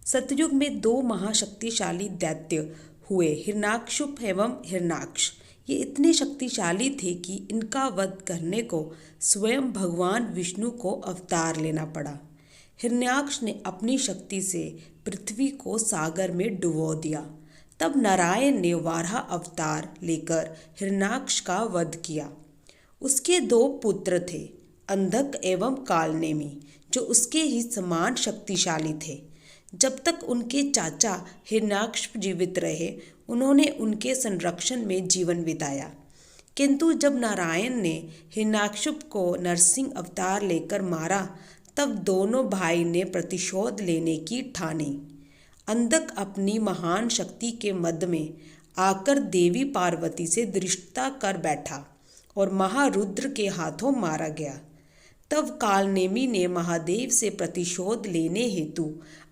सतयुग में दो महाशक्तिशाली दैत्य हुए, हिरण्याकश्यप एवं हिरण्याक्ष। ये इतने शक्तिशाली थे कि इनका वध करने को स्वयं भगवान विष्णु को अवतार लेना पड़ा। हिरण्याक्ष ने अपनी शक्ति से पृथ्वी को सागर में डुबो दिया। तब नारायण ने वाराह अवतार लेकर हिरण्याक्ष का वध किया। उसके दो पुत्र थे, अंधक एवं कालनेमी, जो उसके ही समान शक्तिशाली थे। जब तक उनके चाचा हिरण्याक्ष जीवित रहे, उन्होंने उनके संरक्षण में जीवन बिताया। किंतु जब नारायण ने हिरण्याक्ष को नरसिंह अवतार लेकर मारा, तब दोनों भाई ने प्रतिशोध लेने की ठानी। अंधक अपनी महान शक्ति के मद में आकर देवी पार्वती से धृष्टता कर बैठा और महारुद्र के हाथों मारा गया। तब कालनेमी ने महादेव से प्रतिशोध लेने हेतु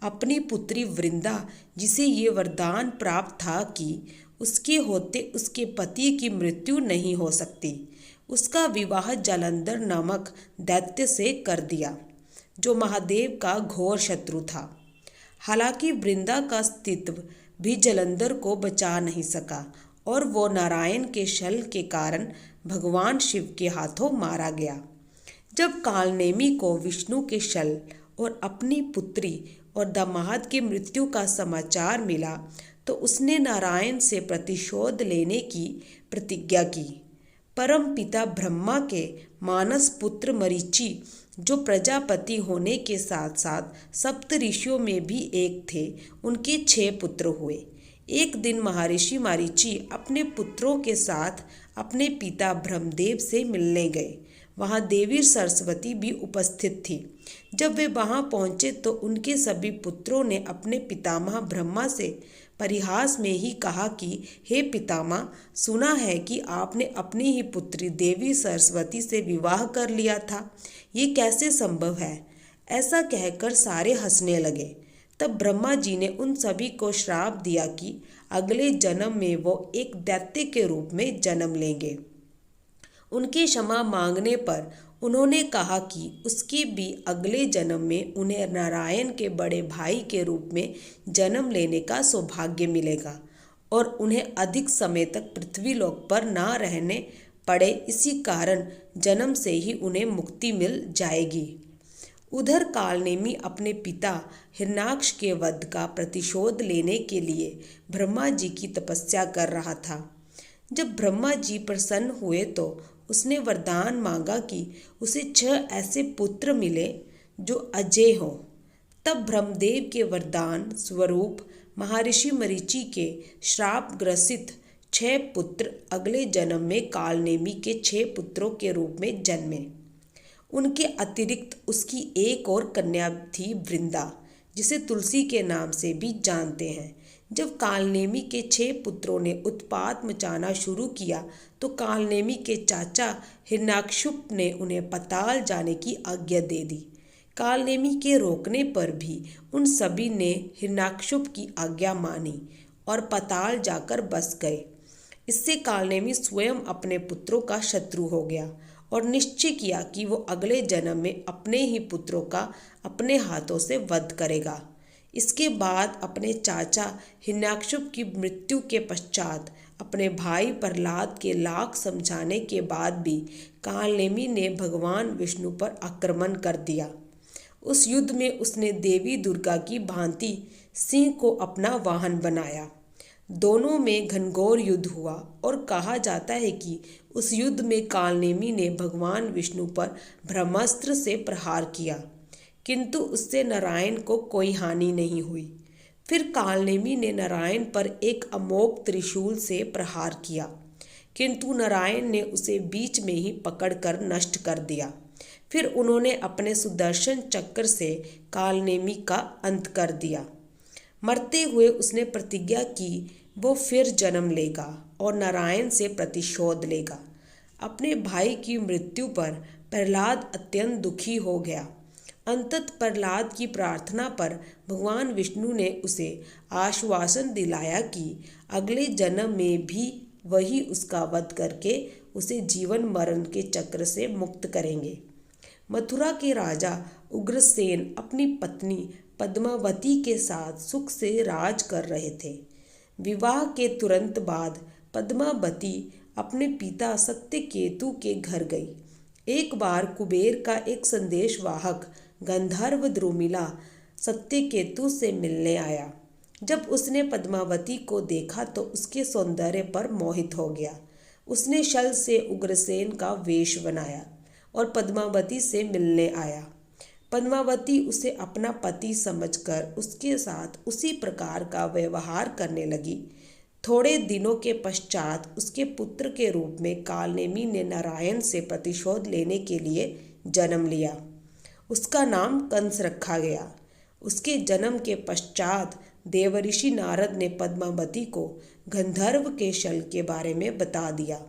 अपनी पुत्री वृंदा, जिसे ये वरदान प्राप्त था कि उसके होते उसके पति की मृत्यु नहीं हो सकती, उसका विवाह जालंधर नामक दैत्य से कर दिया, जो महादेव का घोर शत्रु था। हालांकि वृंदा का अस्तित्व भी जालंधर को बचा नहीं सका और वो नारायण के छल के कारण भगवान शिव के हाथों मारा गया। जब कालनेमी को विष्णु के छल और अपनी पुत्री और दामाद की मृत्यु का समाचार मिला, तो उसने नारायण से प्रतिशोध लेने की प्रतिज्ञा की। परम पिता ब्रह्मा के मानस पुत्र मरीचि, जो प्रजापति होने के साथ साथ सप्त ऋषियों में भी एक थे, उनके 6 पुत्र हुए। एक दिन महर्षि मरीचि अपने पुत्रों के साथ अपने पिता ब्रह्मदेव से मिलने गए। वहाँ देवी सरस्वती भी उपस्थित थी। जब वे वहाँ पहुँचे तो उनके सभी पुत्रों ने अपने पितामह ब्रह्मा से परिहास में ही कहा कि हे पितामह, सुना है कि आपने अपनी ही पुत्री देवी सरस्वती से विवाह कर लिया था, ये कैसे संभव है? ऐसा कहकर सारे हंसने लगे। तब ब्रह्मा जी ने उन सभी को श्राप दिया कि अगले जन्म में वो एक दैत्य के रूप में जन्म लेंगे। उनके क्षमा मांगने पर उन्होंने कहा कि उसके भी अगले जन्म में उन्हें नारायण के बड़े भाई के रूप में जन्म लेने का सौभाग्य मिलेगा और उन्हें अधिक समय तक पृथ्वी लोक पर ना रहने पड़े, इसी कारण जन्म से ही उन्हें मुक्ति मिल जाएगी। उधर कालनेमी अपने पिता हिरण्याक्ष के वध का प्रतिशोध लेने के लिए ब्रह्मा जी की तपस्या कर रहा था। जब ब्रह्मा जी प्रसन्न हुए तो उसने वरदान मांगा कि उसे 6 ऐसे पुत्र मिले जो अजय हों। तब ब्रह्मदेव के वरदान स्वरूप महर्षि मरीचि के श्राप ग्रसित 6 पुत्र अगले जन्म में कालनेमी के 6 पुत्रों के रूप में जन्मे। उनके अतिरिक्त उसकी एक और कन्या थी वृंदा, जिसे तुलसी के नाम से भी जानते हैं। जब कालनेमी के 6 पुत्रों ने उत्पात मचाना शुरू किया तो कालनेमी के चाचा हिरण्याकश्यप ने उन्हें पाताल जाने की आज्ञा दे दी। कालनेमी के रोकने पर भी उन सभी ने हिरण्याकश्यप की आज्ञा मानी और पाताल जाकर बस गए। इससे कालनेमी स्वयं अपने पुत्रों का शत्रु हो गया और निश्चय किया कि वो अगले जन्म में अपने ही पुत्रों का अपने हाथों से वध करेगा। इसके बाद अपने चाचा हिरण्याकश्यप की मृत्यु के पश्चात अपने भाई प्रहलाद के लाख समझाने के बाद भी कालनेमी ने भगवान विष्णु पर आक्रमण कर दिया। उस युद्ध में उसने देवी दुर्गा की भांति सिंह को अपना वाहन बनाया। दोनों में घनघोर युद्ध हुआ और कहा जाता है कि उस युद्ध में कालनेमी ने भगवान विष्णु पर ब्रह्मास्त्र से प्रहार किया, किंतु उससे नारायण को कोई हानि नहीं हुई। फिर कालनेमी ने नारायण पर एक अमोघ त्रिशूल से प्रहार किया, किंतु नारायण ने उसे बीच में ही पकड़कर नष्ट कर दिया। फिर उन्होंने अपने सुदर्शन चक्र से कालनेमी का अंत कर दिया। मरते हुए उसने प्रतिज्ञा की वो फिर जन्म लेगा और नारायण से प्रतिशोध लेगा। अपने भाई की मृत्यु पर प्रहलाद अत्यंत दुखी हो गया। अंततः प्रहलाद की प्रार्थना पर भगवान विष्णु ने उसे आश्वासन दिलाया कि अगले जन्म में भी वही उसका वध करके उसे जीवन मरण के चक्र से मुक्त करेंगे। मथुरा के राजा उग्रसेन अपनी पत्नी पद्मावती के साथ सुख से राज कर रहे थे। विवाह के तुरंत बाद पद्मावती अपने पिता सत्यकेतु के घर गई। एक बार कुबेर का एक संदेशवाहक गंधर्व द्रुमिला सत्यकेतु से मिलने आया। जब उसने पद्मावती को देखा तो उसके सौंदर्य पर मोहित हो गया। उसने छल से उग्रसेन का वेश बनाया और पद्मावती से मिलने आया। पद्मावती उसे अपना पति समझकर उसके साथ उसी प्रकार का व्यवहार करने लगी। थोड़े दिनों के पश्चात उसके पुत्र के रूप में कालनेमी ने नारायण से प्रतिशोध लेने के लिए जन्म लिया। उसका नाम कंस रखा गया। उसके जन्म के पश्चात देवऋषि नारद ने पद्मावती को गंधर्व के छल के बारे में बता दिया,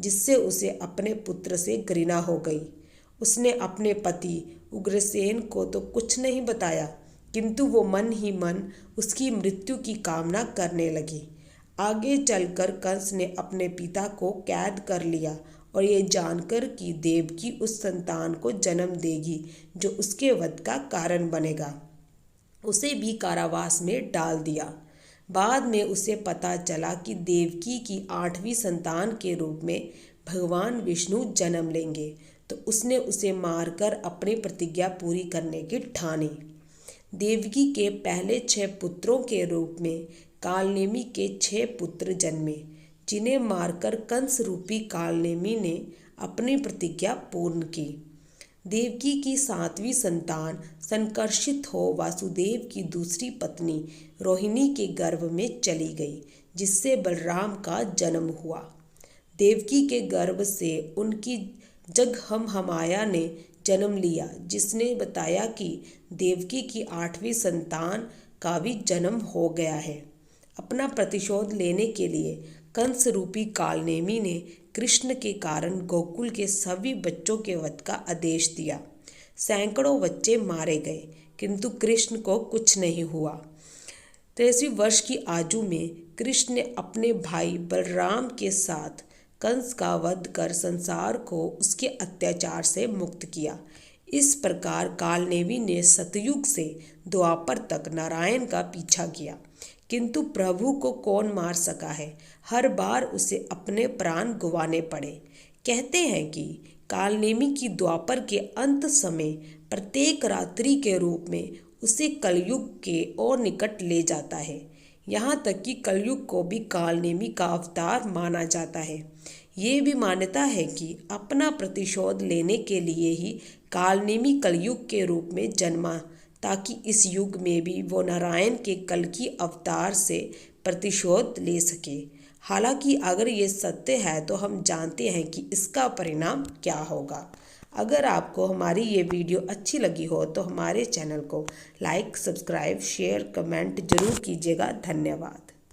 जिससे उसे अपने पुत्र से घृणा हो गई। उसने अपने पति उग्रसेन को तो कुछ नहीं बताया, किंतु वो मन ही मन उसकी मृत्यु की कामना करने लगी। आगे चलकर कंस ने अपने पिता को कैद कर लिया और ये जानकर कि देवकी उस संतान को जन्म देगी जो उसके वध का कारण बनेगा, उसे भी कारावास में डाल दिया। बाद में उसे पता चला कि देवकी की 8वीं संतान के रूप में भगवान विष्णु जन्म लेंगे, तो उसने उसे मारकर अपनी प्रतिज्ञा पूरी करने की ठानी। देवकी के पहले 6 पुत्रों के रूप में कालनेमी के 6 पुत्र जन्मे, जिन्हें मारकर कंस रूपी कालनेमी ने अपनी प्रतिज्ञा पूर्ण की। देवकी की 7वीं संतान संकर्षित हो वासुदेव की दूसरी पत्नी रोहिणी के गर्भ में चली गई, जिससे बलराम का जन्म हुआ। देवकी के गर्भ से उनकी जगहमहामाया ने जन्म लिया, जिसने बताया कि देवकी की 8वीं संतान का भी जन्म हो गया है। अपना प्रतिशोध लेने के लिए कंस रूपी कालनेमी ने कृष्ण के कारण गोकुल के सभी बच्चों के वध का आदेश दिया। सैकड़ों बच्चे मारे गए, किंतु कृष्ण को कुछ नहीं हुआ। 23 वर्ष की आयु में कृष्ण ने अपने भाई बलराम के साथ कंस का वध कर संसार को उसके अत्याचार से मुक्त किया। इस प्रकार कालनेमी ने सतयुग से द्वापर तक नारायण का पीछा किया, किंतु प्रभु को कौन मार सका है। हर बार उसे अपने प्राण गंवाने पड़े। कहते हैं कि कालनेमी की द्वापर के अंत समय प्रत्येक रात्रि के रूप में उसे कलयुग के और निकट ले जाता है। यहाँ तक कि कलयुग को भी कालनेमी का अवतार माना जाता है। ये भी मान्यता है कि अपना प्रतिशोध लेने के लिए ही कालनेमी कलयुग के रूप में जन्मा, ताकि इस युग में भी वो नारायण के कल की अवतार से प्रतिशोध ले सके। हालांकि अगर ये सत्य है तो हम जानते हैं कि इसका परिणाम क्या होगा। अगर आपको हमारी ये वीडियो अच्छी लगी हो तो हमारे चैनल को लाइक, सब्सक्राइब, शेयर, कमेंट जरूर कीजिएगा। धन्यवाद।